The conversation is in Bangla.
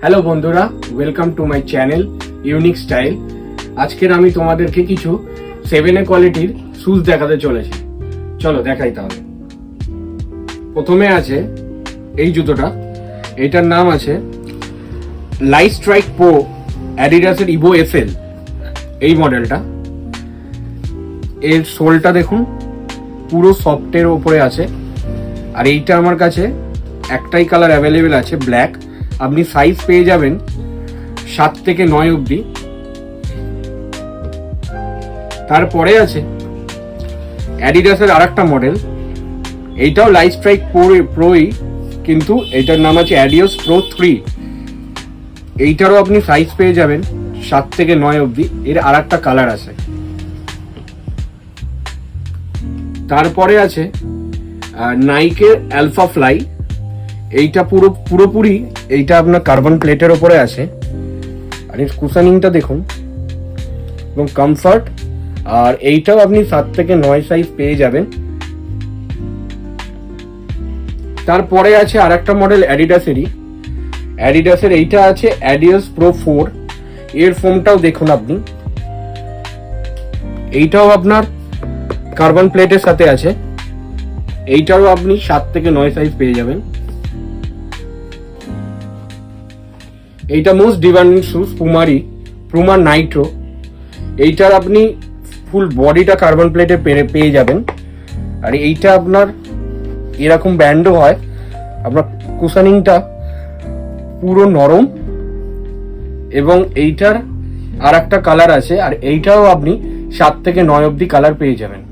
হ্যালো বন্ধুরা, welcome to my channel unique style. আজকের আমি তোমাদেরকে কিছু 7A কোয়ালিটির শুজ দেখাতে চলেছি। চলো দেখাই তাহলে। প্রথমে আছে এই জুতোটা, এইটার নাম আছে লাইট স্ট্রাইক প্রো অ্যাডিডাসের ইভো এসএল। এই মডেলটা, এর সোলটা দেখুন পুরো সফটের ওপরে আছে। আর এইটা আমার কাছে একটাই কালার অ্যাভেলেবেল আছে, ব্ল্যাক। আপনি সাইজ পেয়ে যাবেন 7 থেকে 9 অবধি। তারপরে আছে অ্যাডিডাসের আর একটা মডেল, এইটাও লাইট স্ট্রাইক প্রোই, কিন্তু এটার নাম আছে অ্যাডিওস প্রো 3। এইটারও আপনি সাইজ পেয়ে যাবেন 7 থেকে 9 অবধি। এর আর একটা কালার আছে। তারপরে আছে নাইকের আলফা ফ্লাই। এইটা পুরোপুরি এইটা আপনার কার্বন প্লেটের ওপরে আছে। আর এর কুশনিংটা দেখুন এবং কমফর্ট। আর এইটাও আপনি 7 থেকে 9 সাইজ পেয়ে যাবেন। তারপরে আছে আর একটা মডেল অ্যাডিডাসের এইটা আছে অ্যাডিওস প্রো 4। এর ফোমটাও দেখুন আপনি, এইটাও আপনার কার্বন প্লেটের সাথে আছে। এইটারও আপনি 7 থেকে 9 সাইজ পেয়ে যাবেন। এইটা most demanding shoes Puma Nitro. এইটার আপনি ফুল বডিটা কার্বন প্লেটে পেয়ে যাবেন। আর এইটা আপনার এরকম ব্যান্ডও হয়, আপনার কুশনিংটা পুরো নরম। এবং এইটার আর একটা কালার আছে, আর এইটাও আপনি 7 থেকে 9 অবধি কালার পেয়ে যাবেন।